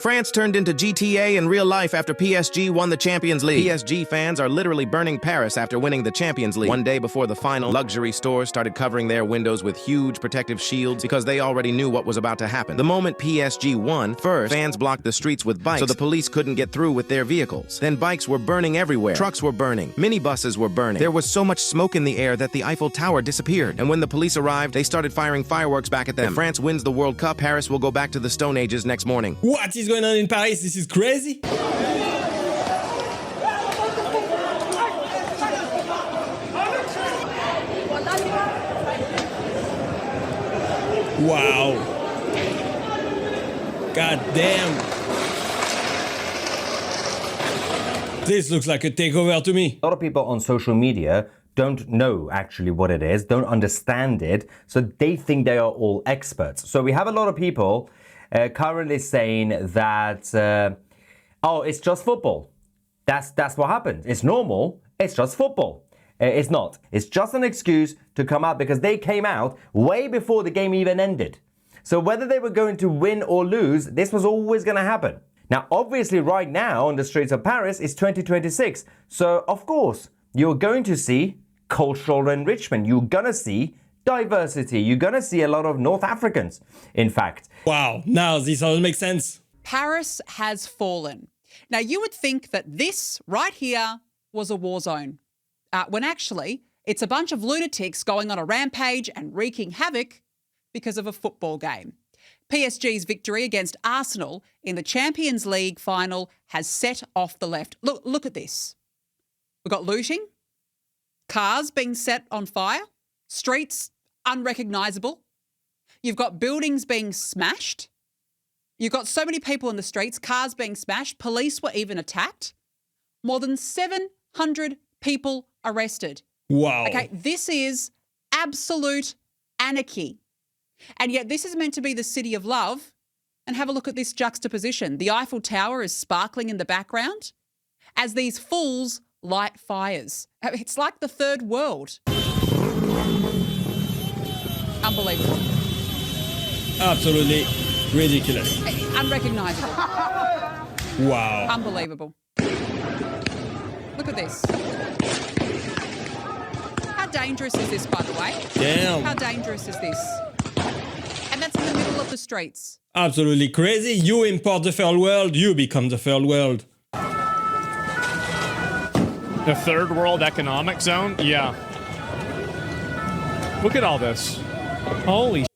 France turned into GTA in real life after PSG won the Champions League. PSG fans are literally burning Paris after winning the Champions League. One day before the final, luxury stores started covering their windows with huge protective shields because they already knew what was about to happen. The moment PSG won, first, fans blocked the streets with bikes so the police couldn't get through with their vehicles. Then bikes were burning everywhere. Trucks were burning. Minibuses were burning. There was so much smoke in the air that the Eiffel Tower disappeared. And when the police arrived, they started firing fireworks back at them. If France wins the World Cup, Paris will go back to the Stone Ages next morning. What is going on in Paris? This is crazy. Wow. God damn. This looks like a takeover to me. A lot of people on social media don't know actually what it is, don't understand it, so they think they are all experts. So we have a lot of people currently saying that, oh, it's just football. That's what happens. It's normal. It's just football. It's not. It's just an excuse to come out because they came out way before the game even ended. So whether they were going to win or lose, this was always going to happen. Now, obviously, right now on the streets of Paris, it's 2026. So, of course, you're going to see cultural enrichment. You're going to see diversity. You're going to see a lot of North Africans, in fact. Wow, now this all makes sense. Paris has fallen. Now, you would think that this right here was a war zone, when actually it's a bunch of lunatics going on a rampage and wreaking havoc because of a football game. PSG's victory against Arsenal in the Champions League final has set off the left. Look at this. We've got looting, cars being set on fire, streets unrecognisable. You've got buildings being smashed. You've got so many people in the streets, cars being smashed. Police were even attacked. More than 700 people arrested. Wow. Okay, this is absolute anarchy. And yet this is meant to be the city of love. And have a look at this juxtaposition. The Eiffel Tower is sparkling in the background as these fools light fires. It's like the third world. Unbelievable. Absolutely ridiculous. Unrecognisable. Wow. Unbelievable. Look at this. How dangerous is this, by the way? Damn. How dangerous is this? And that's in the middle of the streets. Absolutely crazy. You import the third world, you become the third world. The third world economic zone? Yeah. Look at all this. Holy shit.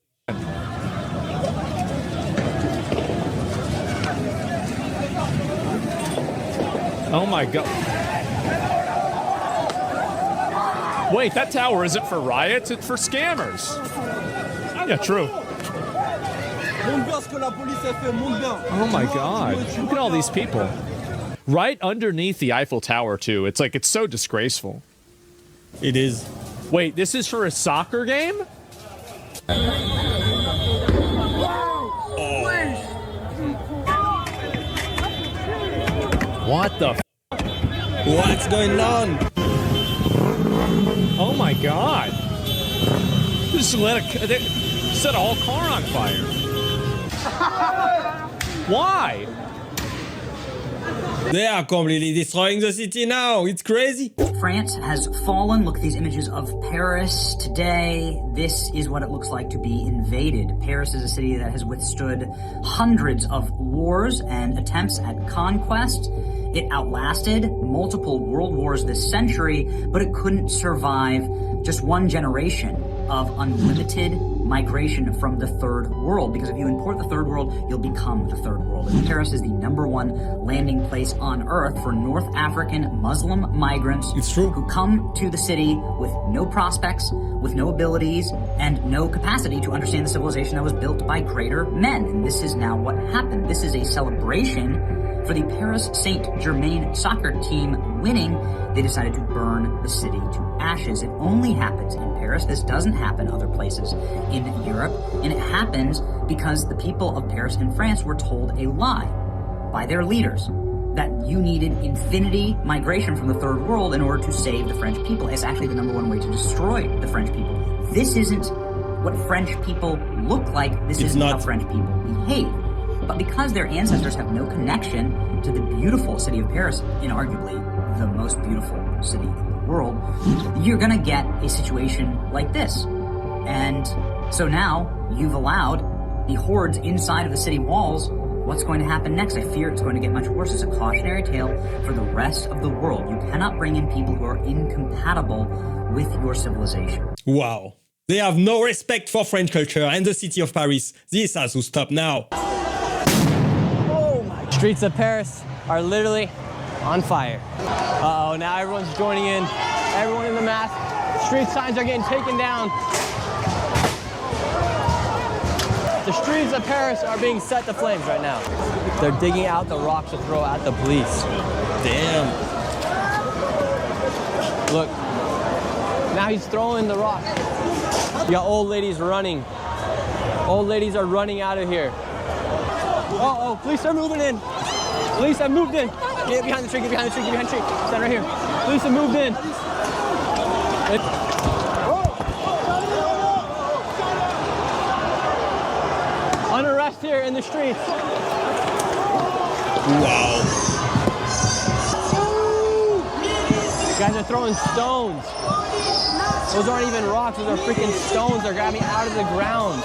Oh my god. Wait, that tower isn't for riots, it's for scammers. Yeah, true. Oh my god. Look at all these people. Right underneath the Eiffel Tower, too. It's like, it's so disgraceful. It is. Wait, this is for a soccer game? What the f? What's going on? Oh my god. Just set a whole car on fire. Why? They are completely destroying the city now. It's crazy. France has fallen. Look at these images of Paris today. This is what it looks like to be invaded. Paris is a city that has withstood hundreds of wars and attempts at conquest. It outlasted multiple world wars this century, but it couldn't survive just one generation of unlimited migration from the third world. Because if you import the third world, you'll become the third world. And Paris is the #1 landing place on earth for North African Muslim migrants who come to the city with no prospects, with no abilities, and no capacity to understand the civilization that was built by greater men. And this is now what happened. This is a celebration for the Paris Saint-Germain soccer team winning. They decided to burn the city to ashes. It only happens in Paris. This doesn't happen other places in Europe. And it happens because the people of Paris and France were told a lie by their leaders that you needed infinity migration from the third world in order to save the French people. It's actually the #1 way to destroy the French people. This isn't what French people look like. This isn't how French people behave. But because their ancestors have no connection to the beautiful city of Paris, inarguably the most beautiful city in the world, you're gonna get a situation like this. And so now you've allowed the hordes inside of the city walls. What's going to happen next? I fear it's going to get much worse. It's a cautionary tale for the rest of the world. You cannot bring in people who are incompatible with your civilization. Wow. They have no respect for French culture and the city of Paris. This has to stop now. Streets of Paris are literally on fire. Uh-oh, now everyone's joining in. Everyone in the mask. Street signs are getting taken down. The streets of Paris are being set to flames right now. They're digging out the rocks to throw at the police. Damn. Look, now he's throwing the rock. You got old ladies running. Old ladies are running out of here. Oh, police are moving in. Police have moved in. Get behind the tree, get behind the tree, get behind the tree. Stand right here. Police have moved in. Unarrest here in the streets. Wow. Guys are throwing stones. Those aren't even rocks, those are freaking stones. They're grabbing out of the ground.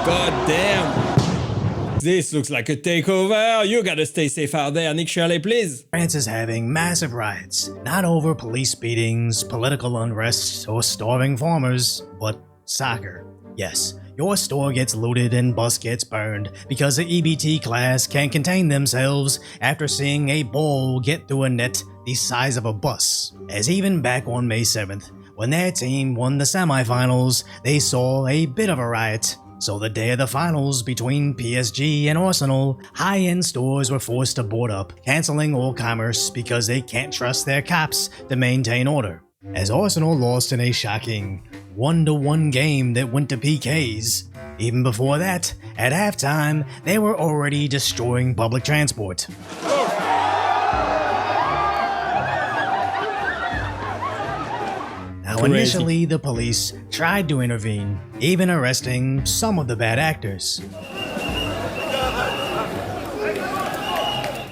God damn. This looks like a takeover. You gotta stay safe out there, Nick Shirley, please. France is having massive riots, not over police beatings, political unrest, or starving farmers, but soccer. Yes, your store gets looted and bus gets burned because the EBT class can't contain themselves after seeing a ball get through a net the size of a bus. As even back on May 7th, when their team won the semifinals, they saw a bit of a riot. So the day of the finals between PSG and Arsenal, high-end stores were forced to board up, cancelling all commerce because they can't trust their cops to maintain order. As Arsenal lost in a shocking 1-1 game that went to PKs. Even before that, at halftime, they were already destroying public transport. Now, initially, the police tried to intervene, even arresting some of the bad actors.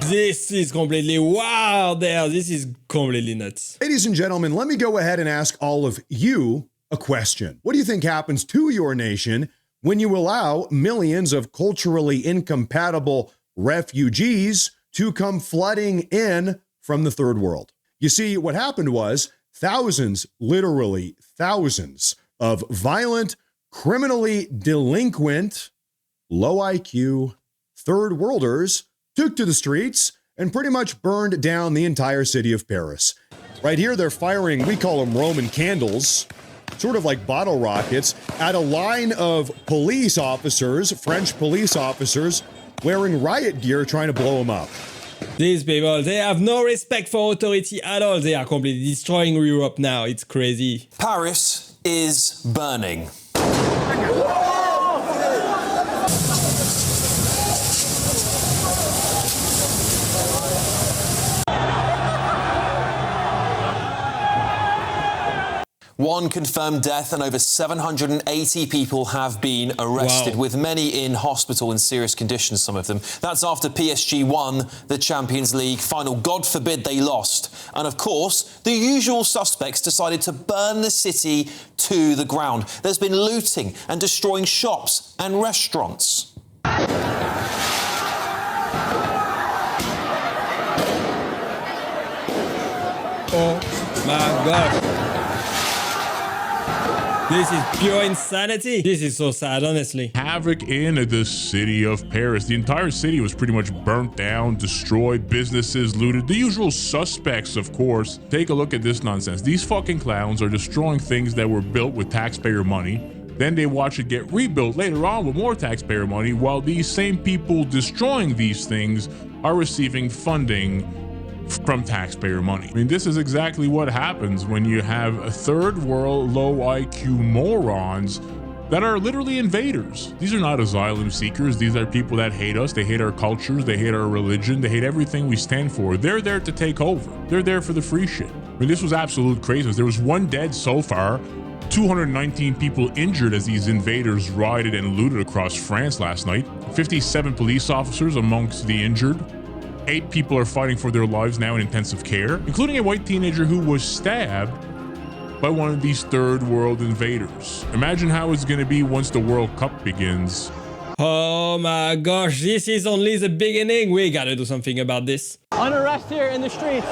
This is completely wild there. This is completely nuts. Ladies and gentlemen, let me go ahead and ask all of you a question. What do you think happens to your nation when you allow millions of culturally incompatible refugees to come flooding in from the third world? You see, what happened was thousands, literally thousands of violent, criminally delinquent, low IQ third worlders took to the streets and pretty much burned down the entire city of Paris. Right here, they're firing, we call them Roman candles, sort of like bottle rockets, at a line of police officers, French police officers, wearing riot gear trying to blow them up. These people, they have no respect for authority at all. They are completely destroying Europe now. It's crazy. Paris is burning. One confirmed death and over 780 people have been arrested, with many in hospital in serious conditions, some of them. That's after PSG won the Champions League final. God forbid they lost. And of course, the usual suspects decided to burn the city to the ground. There's been looting and destroying shops and restaurants. Oh my gosh. This is pure insanity. This is so sad, honestly. Havoc in the city of Paris. The entire city was pretty much burnt down, destroyed, businesses looted. The usual suspects, of course. Take a look at this nonsense. These fucking clowns are destroying things that were built with taxpayer money. Then they watch it get rebuilt later on with more taxpayer money, while these same people destroying these things are receiving funding from taxpayer money. I mean, this is exactly what happens when you have a third world low IQ morons that are literally invaders. These are not asylum seekers. These are people that hate us. They hate our cultures. They hate our religion. They hate everything we stand for. They're there to take over. They're there for the free shit. I mean, this was absolute craziness. There was one dead so far. 219 people injured as these invaders rioted and looted across France last night. 57 police officers amongst the injured. 8 people are fighting for their lives now in intensive care, including a white teenager who was stabbed by one of these third world invaders. Imagine how it's going to be once the World Cup begins. Oh my gosh, this is only the beginning. We gotta do something about this. On arrest here in the streets.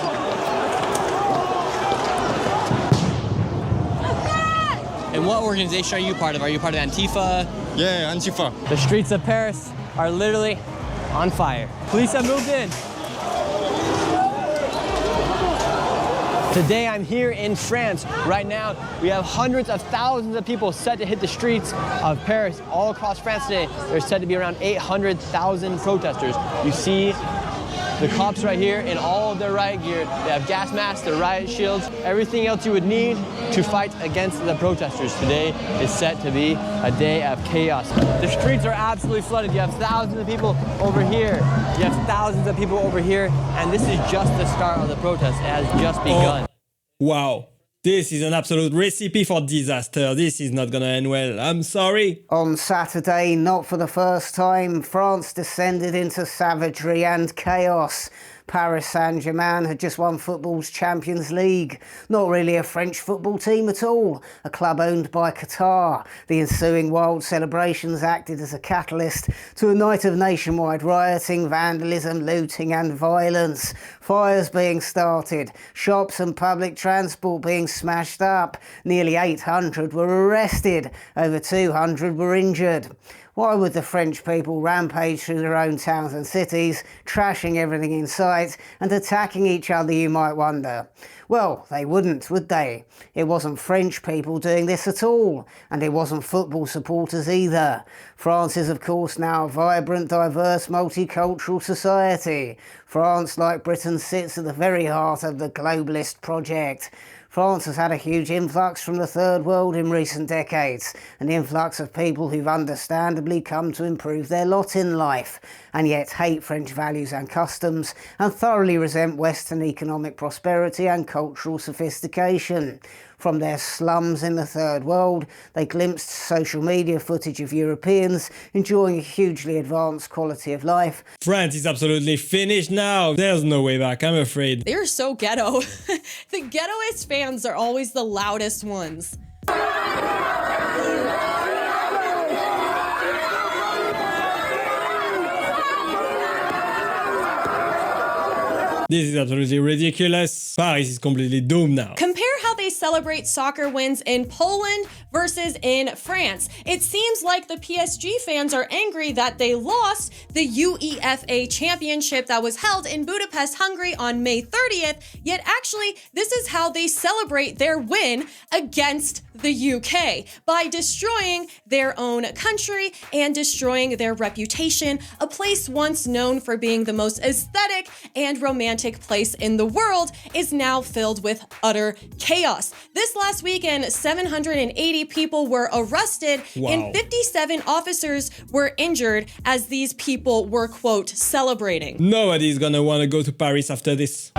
And what organization are you part of? Are you part of Antifa? Yeah, Antifa. The streets of Paris are literally on fire. Police have moved in. Today I'm here in France. Right now we have hundreds of thousands of people set to hit the streets of Paris all across France today. There's said to be around 800,000 protesters. You see the cops right here in all of their riot gear. They have gas masks, their riot shields, everything else you would need to fight against the protesters. Today is set to be a day of chaos. The streets are absolutely flooded. You have thousands of people over here. You have thousands of people over here. And this is just the start of the protest. It has just begun. Wow. This is an absolute recipe for disaster. This is not gonna end well. I'm sorry. On Saturday, not for the first time, France descended into savagery and chaos. Paris Saint-Germain had just won football's Champions League. Not really a French football team at all, a club owned by Qatar. The ensuing wild celebrations acted as a catalyst to a night of nationwide rioting, vandalism, looting and violence. Fires being started, shops and public transport being smashed up. Nearly 800 were arrested, over 200 were injured. Why would the French people rampage through their own towns and cities, trashing everything in sight and attacking each other, you might wonder? Well, they wouldn't, would they? It wasn't French people doing this at all, and it wasn't football supporters either. France is, of course, now a vibrant, diverse, multicultural society. France, like Britain, sits at the very heart of the globalist project. France has had a huge influx from the third world in recent decades, an influx of people who've understandably come to improve their lot in life, and yet hate French values and customs, and thoroughly resent Western economic prosperity and cultural sophistication. From their slums in the third world, they glimpsed social media footage of Europeans enjoying a hugely advanced quality of life. France is absolutely finished now. There's no way back, I'm afraid. They're so ghetto. The ghettoest fans are always the loudest ones. This is absolutely ridiculous. Paris is completely doomed now. Compare how they celebrate soccer wins in Poland versus in France. It seems like the PSG fans are angry that they lost the UEFA championship that was held in Budapest, Hungary on May 30th, yet actually this is how they celebrate their win against the UK, by destroying their own country and destroying their reputation, a place once known for being the most aesthetic and romantic place in the world is now filled with utter chaos. This last weekend, 780 people were arrested and 57 officers were injured as these people were, quote, celebrating. Nobody's gonna want to go to Paris after this.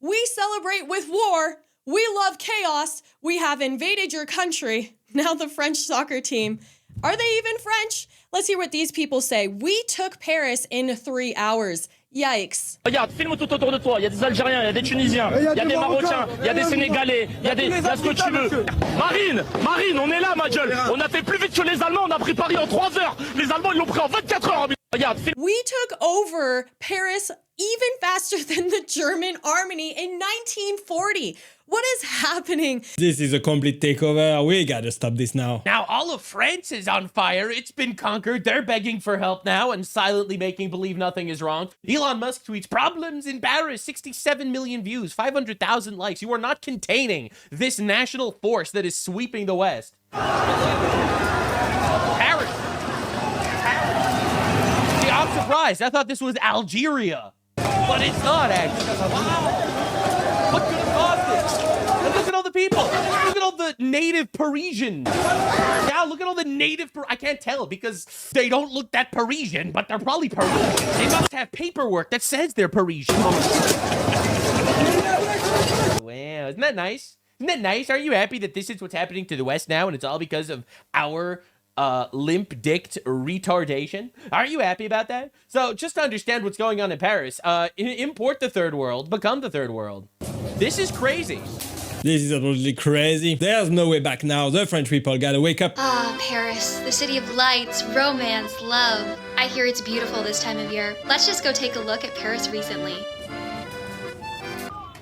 We celebrate with war. We love chaos. We have invaded your country. Now the French soccer team. Are they even French? Let's hear what these people say. We took Paris in 3 hours. Yikes. Regarde, filme tout autour de toi. Il y a des Algériens, il y a des Tunisiens, il y a des Marocains, il y a des Sénégalais, il y a ce que tu veux. Marine, on est là, ma gueule. On a fait plus vite que les Allemands, on a pris Paris en 3 heures. Les Allemands, ils l'ont pris en 24 heures. Regarde, we took over Paris even faster than the German army in 1940. What is happening? This is a complete takeover. We gotta stop this now. Now all of France is on fire. It's been conquered. They're begging for help now and silently making believe nothing is wrong. Elon Musk tweets, problems in Paris, 67 million views, 500,000 likes. You are not containing this national force that is sweeping the West. Paris. See, I'm surprised. I thought this was Algeria, but it's not actually. Wow. What could have caused this? And look at all the the people. Look at all the native Parisians. Now look at all the native. I can't tell because they don't look that Parisian, but they're probably Parisian. They must have paperwork that says they're Parisian. Wow, isn't that nice? Isn't that nice? Are you happy that this is what's happening to the West now, and it's all because of our limp-dicked retardation? Aren't you happy about that? So just to understand what's going on in Paris, import the third world, become the third world. This is crazy. This is absolutely crazy. There's no way back now. The French people gotta wake up. Ah, Paris, the city of lights, romance, love. I hear it's beautiful this time of year. Let's just go take a look at Paris recently.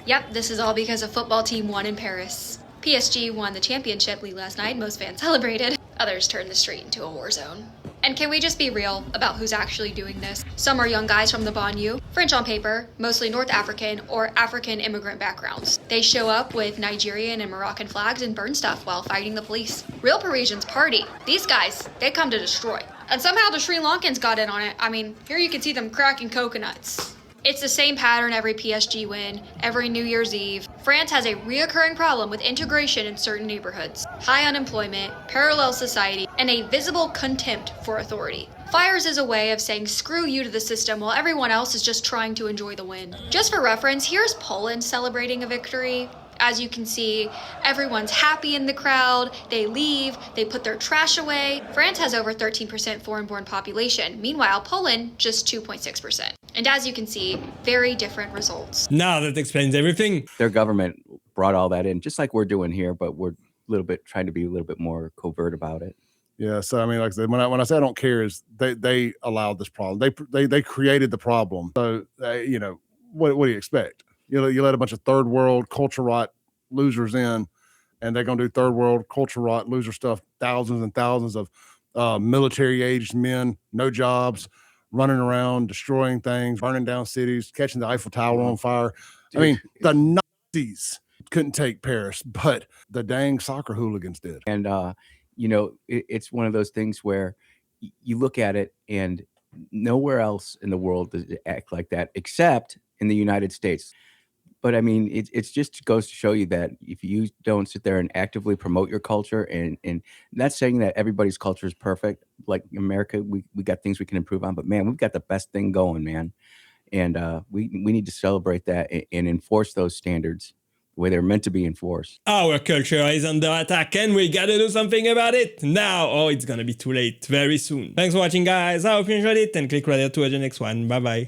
Yep, this is all because a football team won in Paris. PSG won the Championship League last night. Most fans celebrated. Others turned the street into a war zone. And can we just be real about who's actually doing this? Some are young guys from the banlieue, French on paper, mostly North African or African immigrant backgrounds. They show up with Nigerian and Moroccan flags and burn stuff while fighting the police. Real Parisians party. These guys, they come to destroy. And somehow the Sri Lankans got in on it. I mean, here you can see them cracking coconuts. It's the same pattern every PSG win, every New Year's Eve. France has a reoccurring problem with integration in certain neighborhoods, high unemployment, parallel society, and a visible contempt for authority. Fires is a way of saying screw you to the system while everyone else is just trying to enjoy the win. Just for reference, here's Poland celebrating a victory. As you can see, everyone's happy in the crowd, they leave, they put their trash away. France has over 13% foreign-born population. Meanwhile, Poland, just 2.6%. And as you can see, very different results. Now that explains everything. Their government brought all that in, just like we're doing here, but we're a little bit trying to be a little bit more covert about it. Yeah, so I mean, like I said, when I say I don't care, is they allowed this problem. They created the problem. So you know, what do you expect? You let a bunch of third world culture rot losers in, and they're gonna do third world culture rot loser stuff. Thousands and thousands of military aged men, no jobs, running around, destroying things, burning down cities, catching the Eiffel Tower on fire. Dude. I mean, the Nazis couldn't take Paris, but the dang soccer hooligans did. And you know, it's one of those things where you look at it, and nowhere else in the world does it act like that, except in the United States. But I mean, it just goes to show you that if you don't sit there and actively promote your culture, and not saying that everybody's culture is perfect, like America, we got things we can improve on, but man, we've got the best thing going, man. And we need to celebrate that and enforce those standards the way they're meant to be enforced. Our culture is under attack and we gotta do something about it now. Oh, it's gonna be too late very soon. Thanks for watching, guys. I hope you enjoyed it, and click right here to watch the next one. Bye bye.